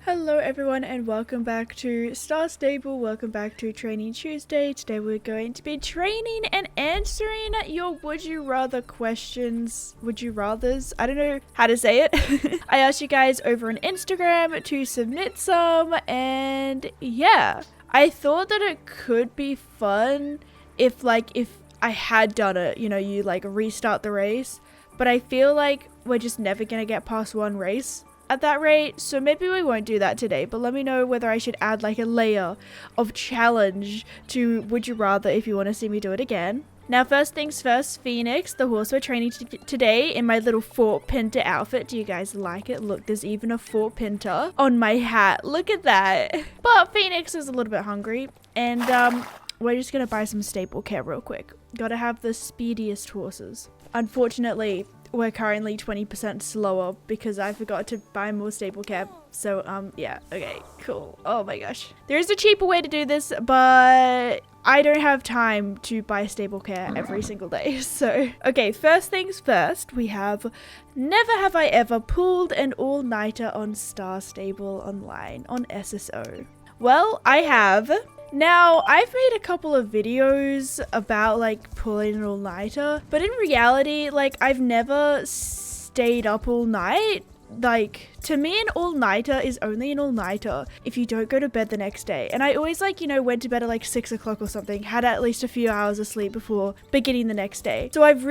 Hello everyone and welcome back to Star Stable, welcome back to Training Tuesday. Today we're going to be training and answering your would you rather questions, would you rathers, I don't know how to say it. I asked you guys over on Instagram to submit some and yeah, I thought that it could be fun if I had done it, you know, you like restart the race, but I feel like we're just never gonna get past one race at that rate, so maybe we won't do that today, but let me know whether I should add like a layer of challenge to would you rather if you want to see me do it again. Now first things first, Phoenix, the horse we're training today, in my little Fort Pinter outfit. Do you guys like it? Look, there's even a Fort Pinter on my hat. Look at that. But Phoenix is a little bit hungry and we're just gonna buy some staple care real quick. Gotta have the speediest horses. Unfortunately, we're currently 20% slower because I forgot to buy more staple care. So, yeah, okay, cool. Oh my gosh. There is a cheaper way to do this, but I don't have time to buy staple care every single day. So, okay, first things first, we have never have I ever pulled an all-nighter on Star Stable online on SSO. Well, I have. Now, I've made a couple of videos about like pulling an all-nighter, but in reality, like I've never stayed up all night. Like, to me, an all-nighter is only an all-nighter if you don't go to bed the next day. And I always like, you know, went to bed at like 6 o'clock or something, had at least a few hours of sleep before beginning the next day. So I've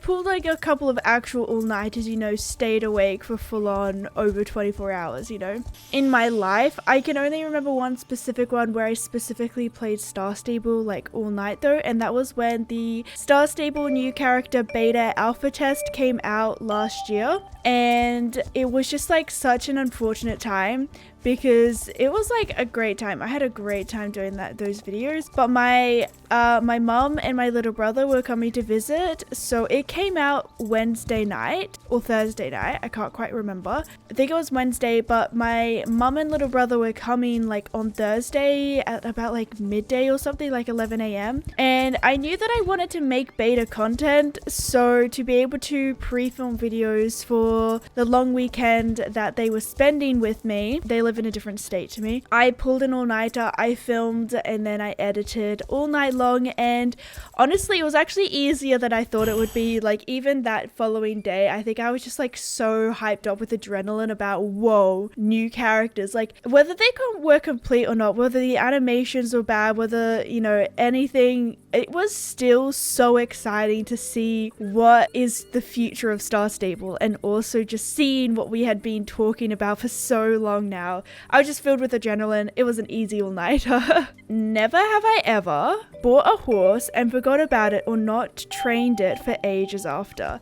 pulled like a couple of actual all-nighters, you know, stayed awake for full-on over 24 hours, you know. In my life, I can only remember one specific one where I specifically played Star Stable like all night though, and that was when the Star Stable new character beta alpha test came out last year. And it was just like such an unfortunate time because it was like a great time. I had a great time doing those videos, but my mum and my little brother were coming to visit, so it came out Wednesday night or Thursday night, I can't quite remember. I think it was Wednesday, but my mum and little brother were coming like on Thursday at about like midday or something, like 11 a.m. and I knew that I wanted to make beta content, so to be able to pre-film videos for the long weekend that they were spending with me, they live in a different state to me, I pulled an all-nighter, I filmed, and then I edited all night long, and honestly it was actually easier than I thought it would be. Like even that following day, I think I was just like so hyped up with adrenaline about whoa, new characters, like whether they were complete or not, whether the animations were bad, whether, you know, anything, it was still so exciting to see what is the future of Star Stable, and also just seeing what we had been talking about for so long now. I was just filled with adrenaline. It was an easy all-nighter. Never have I ever bought a horse and forgot about it or not trained it for ages after.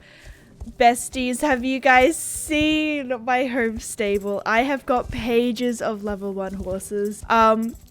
Besties, have you guys seen my home stable? I have got pages of level 1 horses.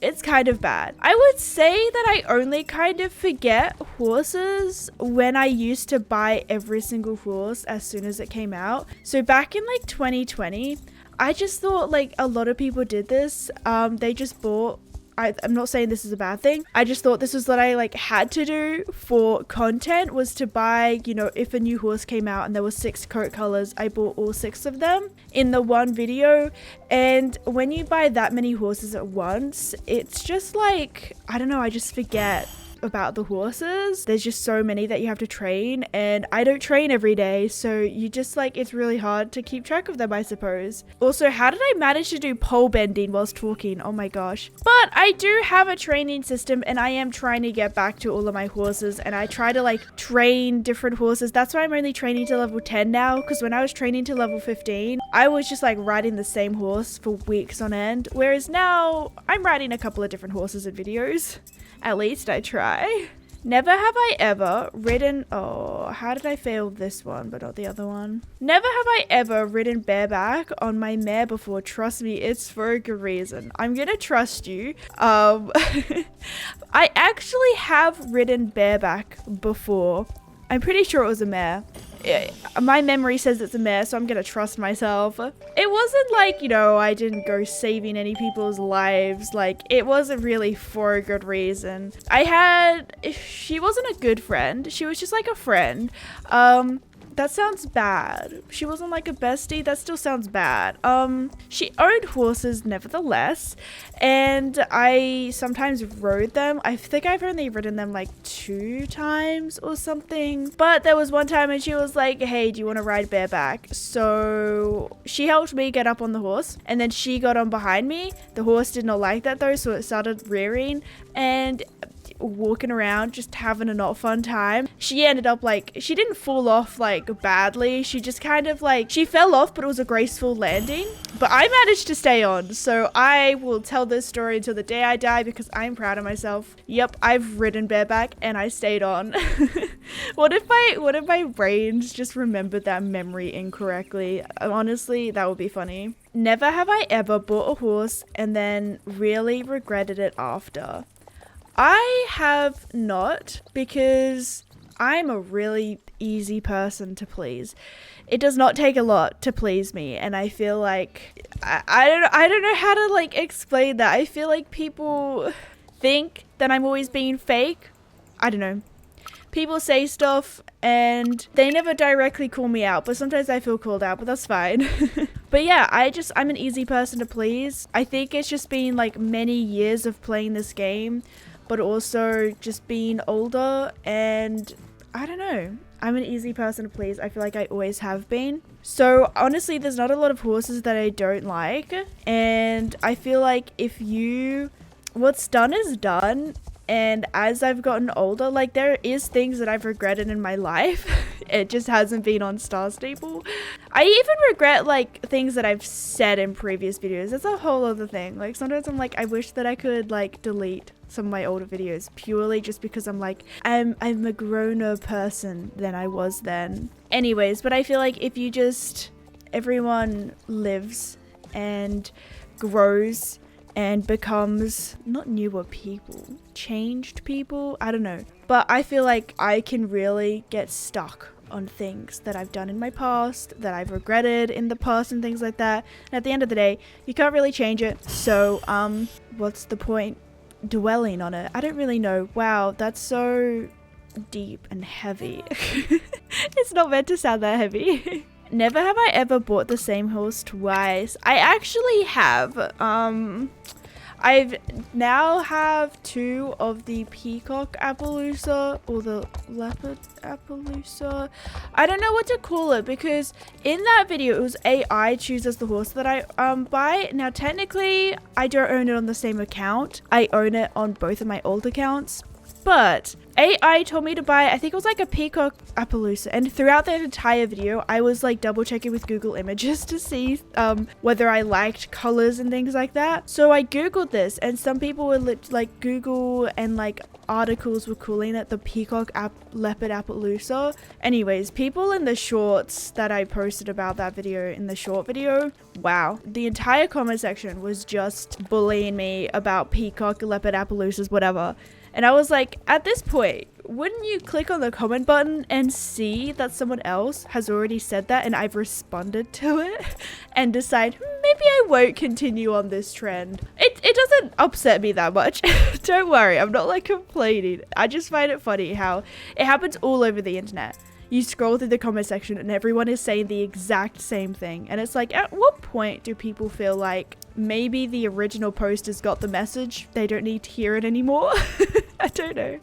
It's kind of bad. I would say that I only kind of forget horses when I used to buy every single horse as soon as it came out. So back in like 2020, I just thought like a lot of people did this. They just bought, I'm not saying this is a bad thing. I just thought this was what I like had to do for content, was to buy, you know, if a new horse came out and there were 6 coat colors, I bought all 6 of them in the one video. And when you buy that many horses at once, it's just like, I don't know, I just forget about the horses. There's just so many that you have to train, and I don't train every day, so you just like, it's really hard to keep track of them, I suppose. Also, how did I manage to do pole bending whilst talking? Oh my gosh. But I do have a training system, and I am trying to get back to all of my horses, and I try to like train different horses. That's why I'm only training to level 10 now, because when I was training to level 15, I was just like riding the same horse for weeks on end, whereas now I'm riding a couple of different horses in videos. At least I try. Never have I ever ridden, oh, how did I fail this one but not the other one? Never have I ever ridden bareback on my mare before. Trust me, it's for a good reason. I'm gonna trust you. I actually have ridden bareback before. I'm pretty sure it was a mare. My memory says it's a mare, so I'm gonna trust myself. It wasn't like, you know, I didn't go saving any people's lives. Like, it wasn't really for a good reason. She wasn't a good friend. She was just like a friend. That sounds bad. She wasn't like a bestie. That still sounds bad. She owned horses nevertheless, and I sometimes rode them. I think I've only ridden them like 2 times or something. But there was one time and she was like, hey, do you want to ride Bareback? So she helped me get up on the horse, and then she got on behind me. The horse did not like that though, so it started rearing and walking around just having a not fun time. She ended up like, she didn't fall off like badly, she just kind of like, she fell off, but it was a graceful landing. But I managed to stay on, so I will tell this story until the day I die because I'm proud of myself. Yep, I've ridden Bareback and I stayed on. What if my brains just remembered that memory incorrectly? Honestly, that would be funny. Never have I ever bought a horse and then really regretted it after. I have not, because I'm a really easy person to please. It does not take a lot to please me, and I feel like I don't know how to like explain that. I feel like people think that I'm always being fake. I don't know. People say stuff and they never directly call me out, but sometimes I feel called out, but that's fine. But yeah, I'm an easy person to please. I think it's just been like many years of playing this game, but also just being older, and I don't know. I'm an easy person to please. I feel like I always have been. So honestly, there's not a lot of horses that I don't like, and I feel like what's done is done. And as I've gotten older, like there is things that I've regretted in my life. It just hasn't been on Star Stable. I even regret like things that I've said in previous videos. That's a whole other thing. Like sometimes I'm like, I wish that I could like delete some of my older videos purely just because I'm like, I'm a grown-up person than I was then. Anyways, but I feel like if you just, everyone lives and grows and becomes not newer people, changed people, I don't know. But I feel like I can really get stuck on things that I've done in my past, that I've regretted in the past and things like that. And at the end of the day, you can't really change it. So what's the point dwelling on it? I don't really know. Wow, that's so deep and heavy. It's not meant to sound that heavy. Never have I ever bought the same horse twice. I actually have. I've now have 2 of the peacock Appaloosa or the leopard Appaloosa. I don't know what to call it because in that video it was AI chooses the horse that I buy. Now technically I don't own it on the same account. I own it on both of my old accounts. But AI told me to buy, I think it was like a peacock Appaloosa, and throughout that entire video I was like double checking with Google Images to see whether I liked colors and things like that. So I googled this, and some people were like Google and like articles were calling it the peacock leopard Appaloosa. Anyways, people in the shorts that I posted about that video, in the short video, wow, the entire comment section was just bullying me about peacock leopard Appaloosas, whatever. And I was like, at this point, wouldn't you click on the comment button and see that someone else has already said that and I've responded to it and decide, maybe I won't continue on this trend. It doesn't upset me that much. Don't worry, I'm not like complaining. I just find it funny how it happens all over the internet. You scroll through the comment section and everyone is saying the exact same thing. And it's like, at what point do people feel like maybe the original posters got the message? They don't need to hear it anymore? I don't know.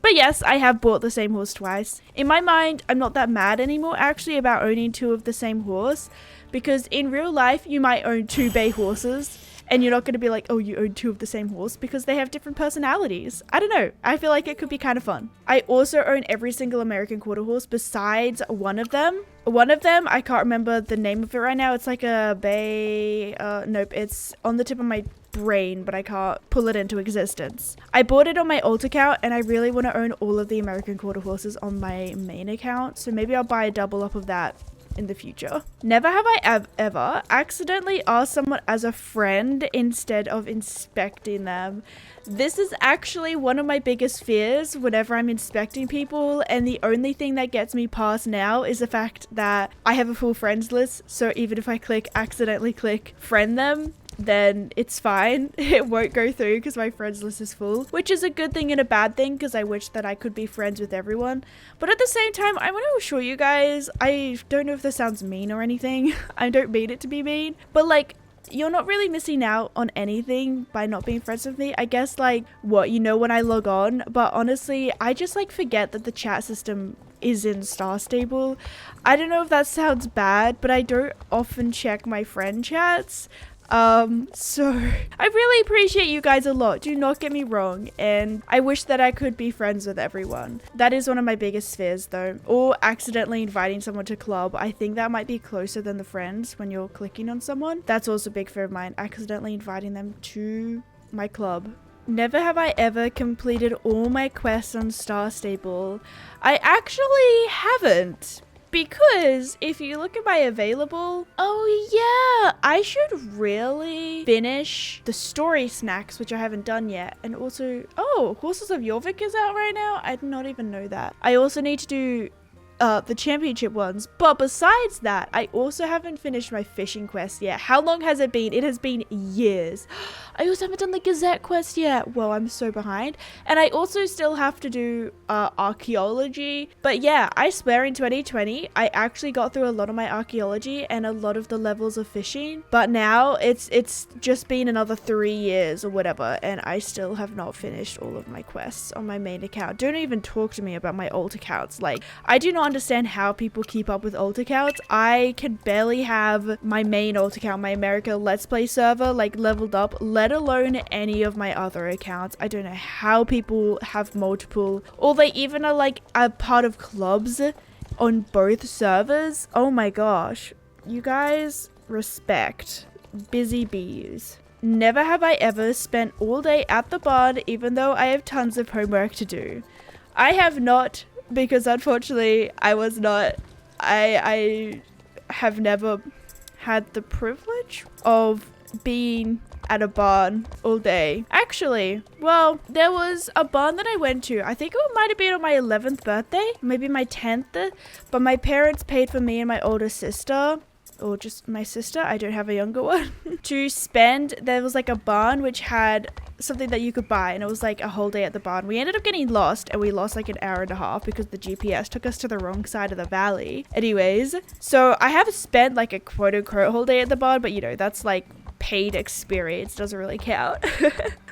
But yes, I have bought the same horse twice. In my mind, I'm not that mad anymore actually about owning 2 of the same horse. Because in real life, you might own 2 bay horses. And you're not going to be like, oh, you own 2 of the same horse, because they have different personalities. I don't know. I feel like it could be kind of fun. I also own every single American quarter horse besides one of them. One of them, I can't remember the name of it right now. It's like a bay. Nope, it's on the tip of my brain, but I can't pull it into existence. I bought it on my alt account, and I really want to own all of the American quarter horses on my main account. So maybe I'll buy a double up of that in the future. Never have I ever accidentally asked someone as a friend instead of inspecting them. This is actually one of my biggest fears whenever I'm inspecting people, and the only thing that gets me past now is the fact that I have a full friends list. So even if I accidentally click friend them, then it's fine. It won't go through because my friends list is full, which is a good thing and a bad thing because I wish that I could be friends with everyone. But at the same time, I want to assure you guys, I don't know if this sounds mean or anything. I don't mean it to be mean, but like, you're not really missing out on anything by not being friends with me. I guess like what, you know, when I log on, but honestly, I just like forget that the chat system is in Star Stable. I don't know if that sounds bad, but I don't often check my friend chats. So I really appreciate you guys a lot. Do not get me wrong. And I wish that I could be friends with everyone. That is one of my biggest fears though. Or accidentally inviting someone to club. I think that might be closer than the friends when you're clicking on someone. That's also a big fear of mine. Accidentally inviting them to my club. Never have I ever completed all my quests on Star Stable. I actually haven't. Because if you look at my available, oh yeah, I should really finish the story snacks, which I haven't done yet. And also, oh, Horses of Jorvik is out right now. I did not even know that. I also need to do the championship ones, but besides that, I also haven't finished my fishing quest yet. How long has it been? It has been years. I also haven't done the Gazette quest yet. Well, I'm so behind. And I also still have to do archaeology. But yeah, I swear in 2020, I actually got through a lot of my archaeology and a lot of the levels of fishing. But now it's just been another 3 years or whatever, and I still have not finished all of my quests on my main account. Don't even talk to me about my old accounts. Like, I do not understand how people keep up with alt accounts. I can barely have my main alt account, my America Let's Play server, like leveled up, let alone any of my other accounts. I don't know how people have multiple, or they even are like a part of clubs on both servers. Oh my gosh. You guys, respect. Busy bees. Never have I ever spent all day at the barn even though I have tons of homework to do. I have not, because unfortunately I was not, I have never had the privilege of being at a barn all day. Actually, well, there was a barn that I went to. I think it might have been on my 11th birthday, maybe my 10th, but my parents paid for me and my older sister, or just my sister, I don't have a younger one, to spend. There was like a barn which had something that you could buy, and it was like a whole day at the barn. We ended up getting lost, and we lost like an hour and a half because the GPS took us to the wrong side of the valley. Anyways, so I have spent like a quote unquote whole day at the barn, but you know, that's like paid experience, doesn't really count.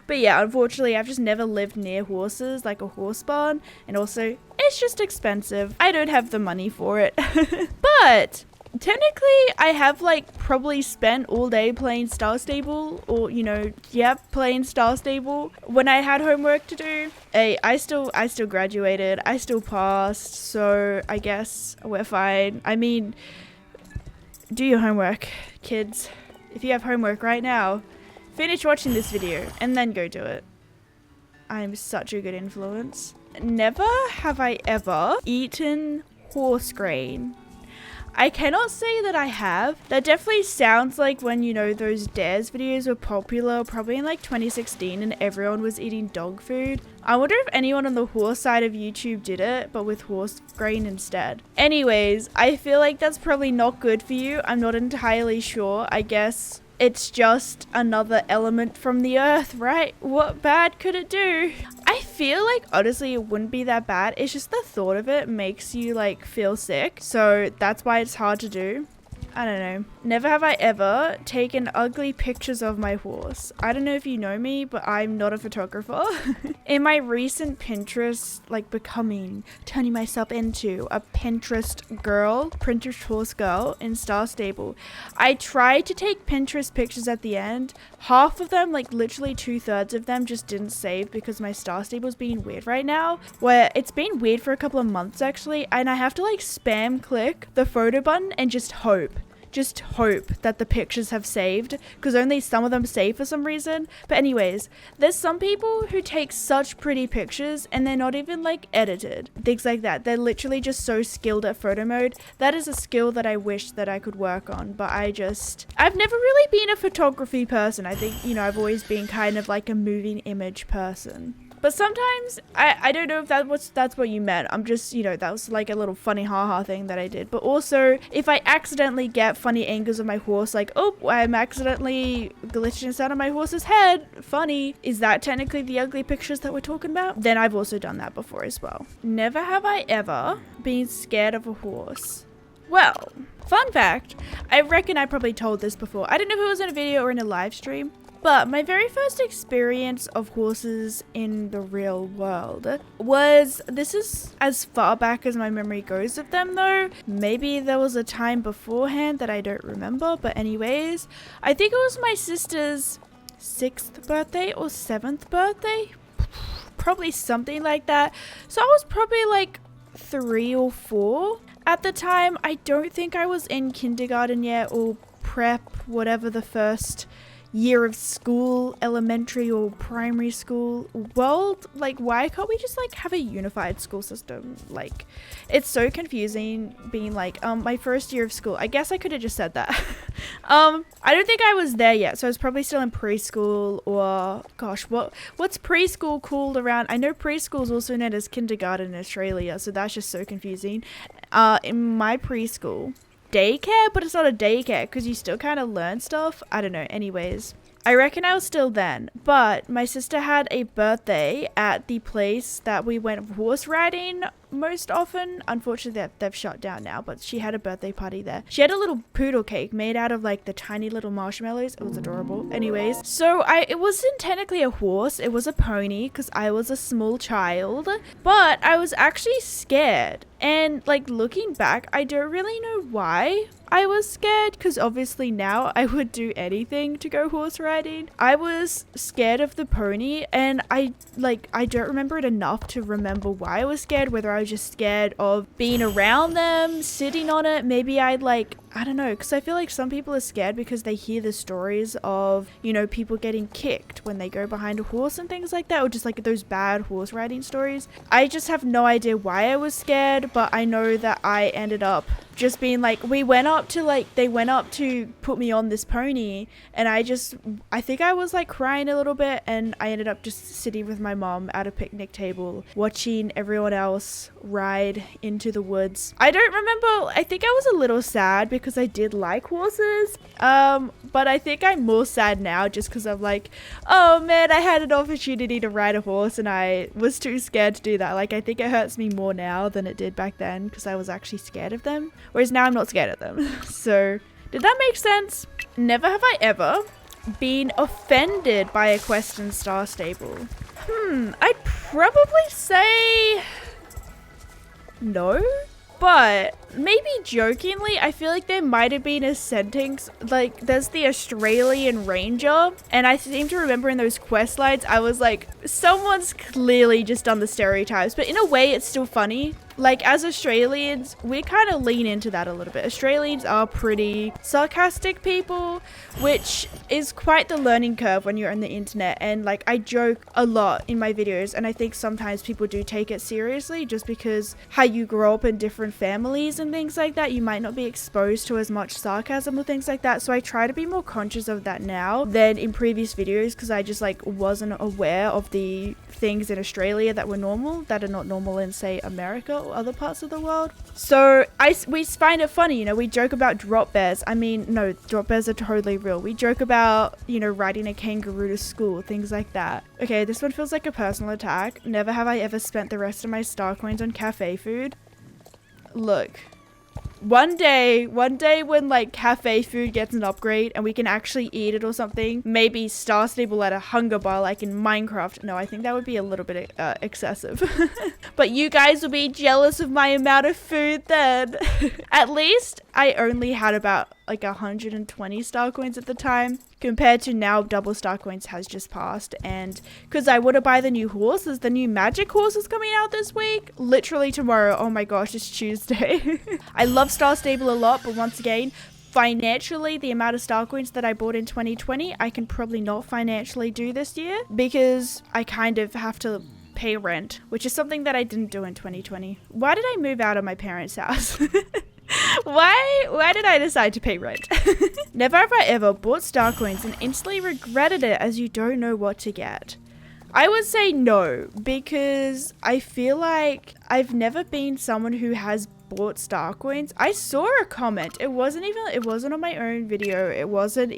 But yeah, unfortunately I've just never lived near horses, like a horse barn, and also it's just expensive. I don't have the money for it. But technically I have like probably spent all day playing Star Stable, or you know, yeah, playing Star Stable when I had homework to do. Hey, I still graduated, I still passed, so I guess we're fine. I mean, do your homework, kids. If you have homework right now, finish watching this video and then go do it. I'm such a good influence. Never have I ever eaten horse grain. I cannot say that I have. That definitely sounds like when, you know, those Dares videos were popular, probably in like 2016, and everyone was eating dog food. I wonder if anyone on the horse side of YouTube did it, but with horse grain instead. Anyways, I feel like that's probably not good for you. I'm not entirely sure. I guess it's just another element from the earth, right? What bad could it do? I feel like honestly it wouldn't be that bad. It's just the thought of it makes you like feel sick. So that's why it's hard to do. I don't know. Never have I ever taken ugly pictures of my horse. I don't know if you know me, but I'm not a photographer. In my recent Pinterest, like turning myself into a Pinterest girl, Pinterest horse girl in Star Stable, I tried to take Pinterest pictures at the end. Half of them, like literally 2/3 of them, just didn't save because my Star Stable's being weird right now, where it's been weird for a couple of months actually, and I have to like spam click the photo button and just hope that the pictures have saved, because only some of them save for some reason. But anyways, there's some people who take such pretty pictures and they're not even like edited, things like that. They're literally just so skilled at photo mode. That is a skill that I wish that I could work on, but I've never really been a photography person. I think, you know, I've always been kind of like a moving image person. But sometimes, I don't know if that's what you meant. I'm just, you know, that was like a little funny haha thing that I did. But also, if I accidentally get funny angles of my horse, like, oh, I'm accidentally glitching inside of my horse's head, funny, is that technically the ugly pictures that we're talking about? Then I've also done that before as well. Never have I ever been scared of a horse. Well, fun fact, I reckon I probably told this before. I don't know if it was in a video or in a live stream, but my very first experience of horses in the real world was, this is as far back as my memory goes of them though. Maybe there was a time beforehand that I don't remember, but anyways, I think it was my sister's 6th birthday or 7th birthday. Probably something like that. So I was probably like 3 or 4. At the time, I don't think I was in kindergarten yet or prep, whatever the first year of school, elementary or primary school world. Like, why can't we just like have a unified school system? Like, it's so confusing being like, my first year of school. I guess I could have just said that. I don't think I was there yet, so I was probably still in preschool, or gosh, what's preschool called around? I know preschool is also known as kindergarten in Australia, so that's just so confusing. In my preschool, daycare, but it's not a daycare because you still kind of learn stuff. I don't know. Anyways, I reckon I was still then, but my sister had a birthday at the place that we went horse riding most often. Unfortunately, they've shut down now, but she had a birthday party there. She had a little poodle cake made out of like the tiny little marshmallows. It was adorable. Anyways, so it wasn't technically a horse, it was a pony because I was a small child, but I was actually scared. And like looking back, I don't really know why I was scared, because obviously now I would do anything to go horse riding. I was scared of the pony, and I don't remember it enough to remember why I was scared, whether I was just scared of being around them, sitting on it. Maybe I don't know, because I feel like some people are scared because they hear the stories of, you know, people getting kicked when they go behind a horse and things like that, or just like those bad horse riding stories. I just have no idea why I was scared, but I know that I ended up just being like, they went up to put me on this pony, and I think I was like crying a little bit, and I ended up just sitting with my mom at a picnic table watching everyone else ride into the woods. I don't remember, I think I was a little sad because I did like horses, but I think I'm more sad now just because I'm like, oh man, I had an opportunity to ride a horse and I was too scared to do that. Like, I think it hurts me more now than it did back then because I was actually scared of them, whereas now I'm not scared of them. So did that make sense? Never have I ever been offended by a quest in Star Stable. I'd probably say no, but maybe jokingly, I feel like there might have been a sentence, like there's the Australian Ranger, and I seem to remember in those quest lines, I was like, someone's clearly just done the stereotypes, but in a way it's still funny. Like, as Australians, we kind of lean into that a little bit. Australians are pretty sarcastic people, which is quite the learning curve when you're on the internet. And like, I joke a lot in my videos, and I think sometimes people do take it seriously just because how you grow up in different families and things like that, you might not be exposed to as much sarcasm or things like that. So I try to be more conscious of that now than in previous videos, because I just like wasn't aware of the things in Australia that were normal that are not normal in, say, America or other parts of the world. So we find it funny, you know, we joke about drop bears. I mean, no, drop bears are totally real. We joke about, you know, riding a kangaroo to school, things like that. Okay, this one feels like a personal attack. Never have I ever spent the rest of my star coins on cafe food. Look, one day when like cafe food gets an upgrade and we can actually eat it or something, maybe Star Stable at a hunger bar like in Minecraft. No, I think that would be a little bit excessive. But you guys will be jealous of my amount of food then. At least I only had about like 120 star coins at the time, compared to now double star coins has just passed. And because I want to buy the new horses, the new magic horses coming out this week, literally tomorrow. Oh my gosh, it's Tuesday. I love Star Stable a lot, but once again, financially, the amount of star coins that I bought in 2020, I can probably not financially do this year because I kind of have to pay rent, which is something that I didn't do in 2020. Why did I move out of my parents' house? Why did I decide to pay rent? Never have I ever bought star coins and instantly regretted it, as you don't know what to get. I would say no, because I feel like I've never been someone who has bought star coins. I saw a comment. It wasn't on my own video. It wasn't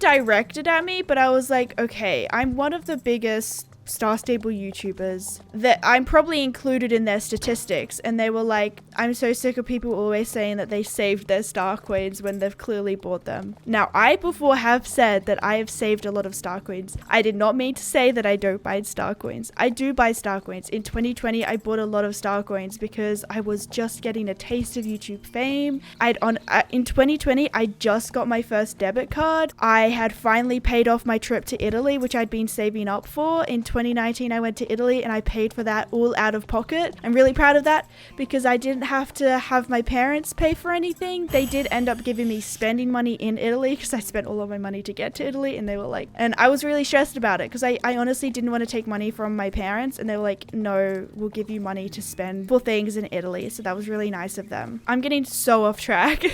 directed at me, but I was like, okay, I'm one of the biggest Star Stable YouTubers that I'm probably included in their statistics, and they were like, I'm so sick of people always saying that they saved their star coins when they've clearly bought them. Now, I before have said that I have saved a lot of star coins. I did not mean to say that I don't buy star coins. I do buy star coins. In 2020, I bought a lot of star coins because I was just getting a taste of YouTube fame. In 2020, I just got my first debit card. I had finally paid off my trip to Italy, which I'd been saving up for. In 2019, I went to Italy and I paid for that all out of pocket. I'm really proud of that because I didn't have to have my parents pay for anything. They did end up giving me spending money in Italy because I spent all of my money to get to Italy, and they were like, and I was really stressed about it because I honestly didn't want to take money from my parents, and they were like, no, we'll give you money to spend for things in Italy. So that was really nice of them. I'm getting so off track.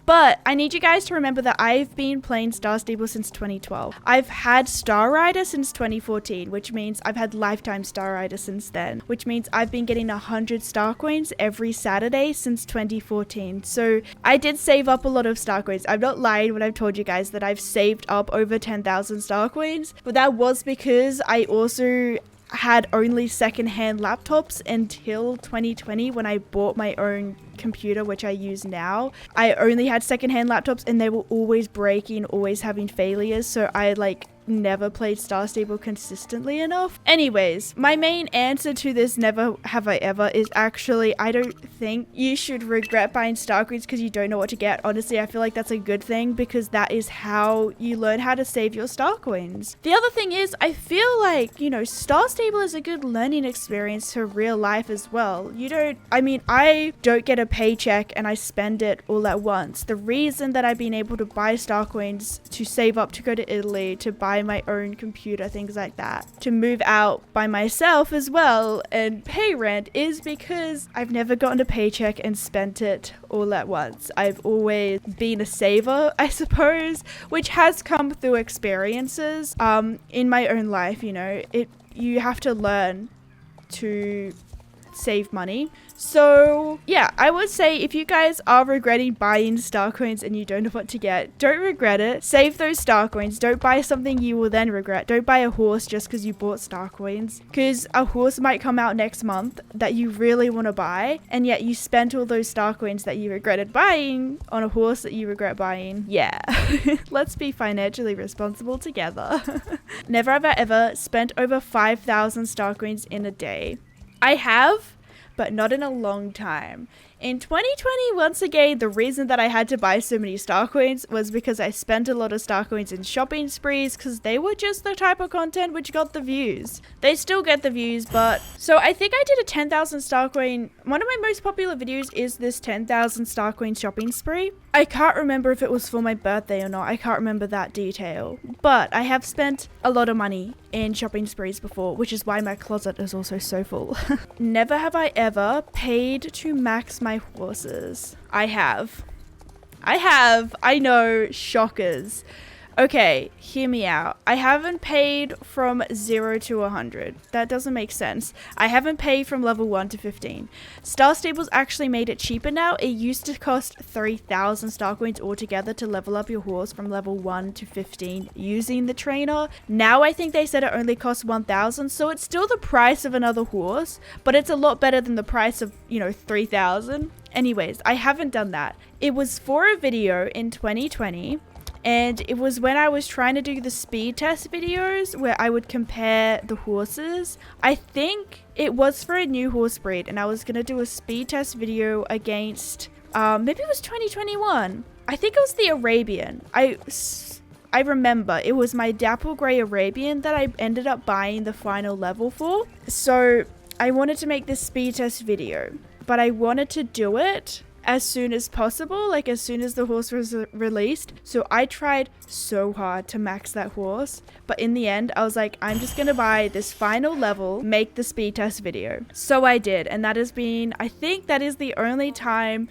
But I need you guys to remember that I've been playing Star Stable since 2012. I've had Star Rider since 2014, which means I've had lifetime Star Rider since then, which means I've been getting 100 star coins every Saturday since 2014. So I did save up a lot of star coins. I'm not lying when I've told you guys that I've saved up over 10,000 star coins, but that was because I also had only secondhand laptops until 2020 when I bought my own computer, which I use now. I only had secondhand laptops and they were always breaking, always having failures, so I never played Star Stable consistently enough. Anyways, my main answer to this never have I ever is actually, I don't think you should regret buying star coins because you don't know what to get. Honestly, I feel like that's a good thing because that is how you learn how to save your star coins. The other thing is, I feel like, Star Stable is a good learning experience for real life as well. I don't get a paycheck and I spend it all at once. The reason that I've been able to buy star coins, to save up to go to Italy, to buy my own computer, things like that, to move out by myself as well and pay rent, is because I've never gotten a paycheck and spent it all at once. I've always been a saver, I suppose, which has come through experiences in my own life. You have to learn to save money. So yeah, I would say if you guys are regretting buying star coins and you don't know what to get, don't regret it. Save those star coins. Don't buy something you will then regret. Don't buy a horse just because you bought star coins, because a horse might come out next month that you really want to buy, and yet you spent all those star coins that you regretted buying on a horse that you regret buying. Yeah. Let's be financially responsible together. Never have I ever spent over 5,000 star coins in a day. I have, but not in a long time. In 2020, once again, the reason that I had to buy so many star coins was because I spent a lot of star coins in shopping sprees, because they were just the type of content which got the views. They still get the views, but... So I think I did a 10,000 star coin... One of my most popular videos is this 10,000 star coin shopping spree. I can't remember if it was for my birthday or not. I can't remember that detail. But I have spent a lot of money in shopping sprees before, which is why my closet is also so full. Never have I ever paid to max my horses. I have. I know, shockers. Okay, hear me out. I haven't paid from 0 to 100. That doesn't make sense. I haven't paid from level 1 to 15. Star Stable's actually made it cheaper now. It used to cost 3,000 star coins altogether to level up your horse from level 1 to 15 using the trainer. Now I think they said it only costs 1,000, so it's still the price of another horse, but it's a lot better than the price of, 3,000. Anyways, I haven't done that. It was for a video in 2020. And it was when I was trying to do the speed test videos where I would compare the horses. I think it was for a new horse breed, and I was going to do a speed test video against, maybe it was 2021. I think it was the Arabian. I remember it was my Dapple Grey Arabian that I ended up buying the final level for. So I wanted to make this speed test video, but I wanted to do it as soon as possible, like as soon as the horse was released. So I tried so hard to max that horse, but in the end I was like, I'm just gonna buy this final level, make the speed test video. So I did, and that has been, I think that is the only time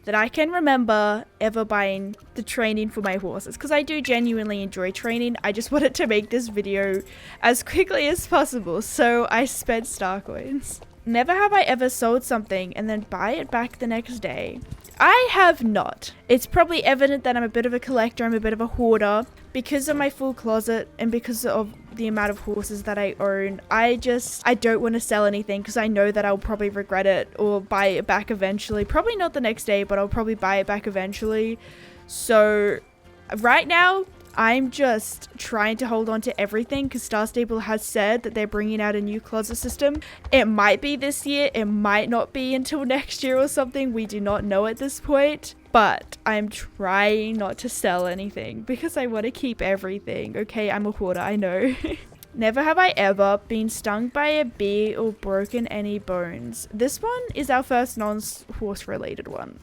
that I can remember ever buying the training for my horses, because I do genuinely enjoy training. I just wanted to make this video as quickly as possible, so I spent star coins. Never have I ever sold something and then buy it back the next day. I have not. It's probably evident that I'm a bit of a collector, I'm a bit of a hoarder. Because of my full closet and because of the amount of horses that I own, I don't want to sell anything because I know that I'll probably regret it or buy it back eventually. Probably not the next day, but I'll probably buy it back eventually. So right now, I'm just trying to hold on to everything because Star Stable has said that they're bringing out a new closet system. It might be this year, it might not be until next year or something. We do not know at this point. But I'm trying not to sell anything because I want to keep everything. Okay, I'm a hoarder, I know. Never have I ever been stung by a bee or broken any bones. This one is our first non-horse related one.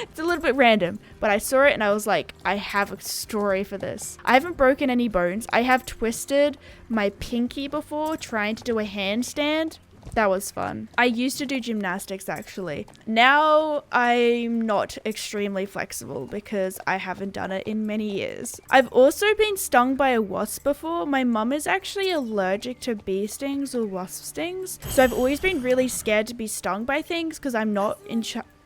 It's a little bit random, but I saw it and I was like, I have a story for this. I haven't broken any bones. I have twisted my pinky before trying to do a handstand. That was fun. I used to do gymnastics actually. Now I'm not extremely flexible because I haven't done it in many years. I've also been stung by a wasp before. My mum is actually allergic to bee stings or wasp stings. So I've always been really scared to be stung by things because I'm not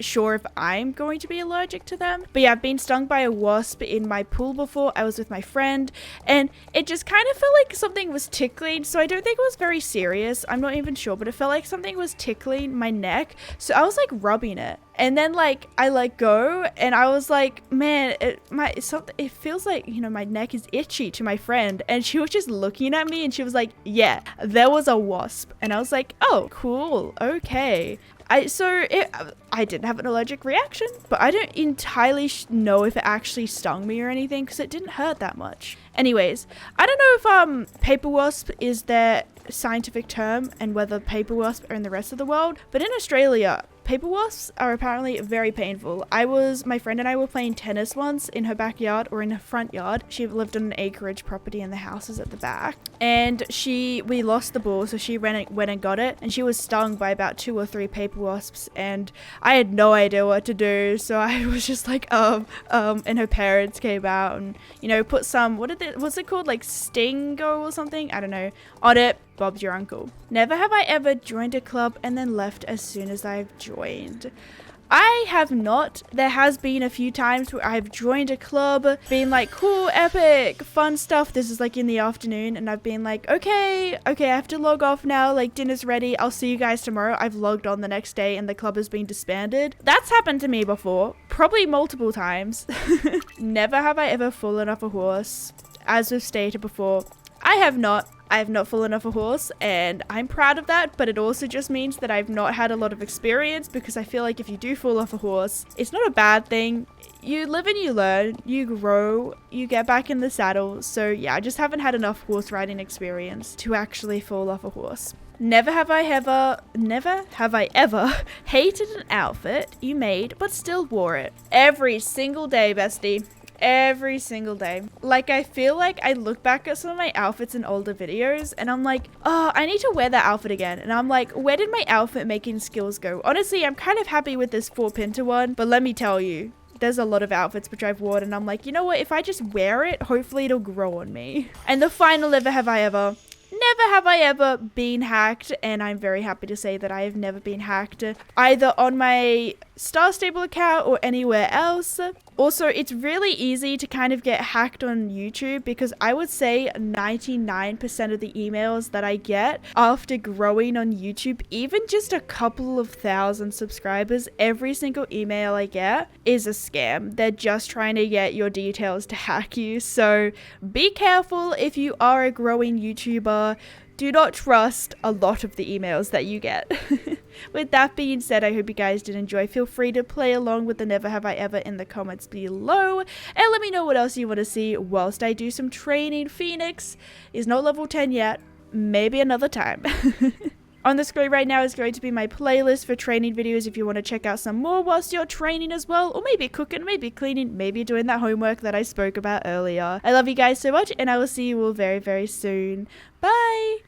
sure if I'm going to be allergic to them. But yeah, I've been stung by a wasp in my pool before. I was with my friend and it just kind of felt like something was tickling. So I don't think it was very serious. I'm not even sure, but it felt like something was tickling my neck. So I was like rubbing it. And then like I let go and I was like, man, it feels like, you know, my neck is itchy to my friend. And she was just looking at me and she was like, yeah, there was a wasp. And I was like, oh, cool. Okay. I didn't have an allergic reaction, but I don't entirely know if it actually stung me or anything because it didn't hurt that much. Anyways, I don't know if paper wasp is their scientific term and whether paper wasps are in the rest of the world, but in Australia, paper wasps are apparently very painful. My friend and I were playing tennis once in her backyard or in her front yard. She lived on an acreage property and the house is at the back. And we lost the ball, so she went and got it. And she was stung by about 2 or 3 paper wasps. And I had no idea what to do. So I was just like, and her parents came out and, you know, put some, what's it called? Like Stingo or something? I don't know. On it. Bob's your uncle. Never have I ever joined a club and then left as soon as I've joined. I have not. There has been a few times where I've joined a club, been like, cool, epic, fun stuff. This is like in the afternoon and I've been like, okay, I have to log off now. Like dinner's ready. I'll see you guys tomorrow. I've logged on the next day and the club has been disbanded. That's happened to me before, probably multiple times. Never have I ever fallen off a horse. As we've stated before, I have not fallen off a horse and I'm proud of that, but it also just means that I've not had a lot of experience because I feel like if you do fall off a horse, it's not a bad thing. You live and you learn, you grow, you get back in the saddle. So yeah, I just haven't had enough horse riding experience to actually fall off a horse. Never have I ever hated an outfit you made but still wore it. Every single day, bestie. Every single day. Like I feel like I look back at some of my outfits in older videos and I'm like, oh, I need to wear that outfit again. And I'm like, where did my outfit making skills go? Honestly, I'm kind of happy with this 4-pinter one, but let me tell you, there's a lot of outfits which I've worn and I'm like, you know what, if I just wear it, hopefully it'll grow on me. And the final never have I ever been hacked, and I'm very happy to say that I have never been hacked, either on my Star Stable account or anywhere else. Also, it's really easy to kind of get hacked on YouTube because I would say 99% of the emails that I get after growing on YouTube, even just a couple of thousand subscribers, every single email I get is a scam. They're just trying to get your details to hack you. So be careful if you are a growing YouTuber. Do not trust a lot of the emails that you get. With that being said, I hope you guys did enjoy. Feel free to play along with the Never Have I Ever in the comments below. And let me know what else you want to see whilst I do some training. Phoenix is not level 10 yet. Maybe another time. On the screen right now is going to be my playlist for training videos if you want to check out some more whilst you're training as well. Or maybe cooking, maybe cleaning, maybe doing that homework that I spoke about earlier. I love you guys so much and I will see you all very, very soon. Bye!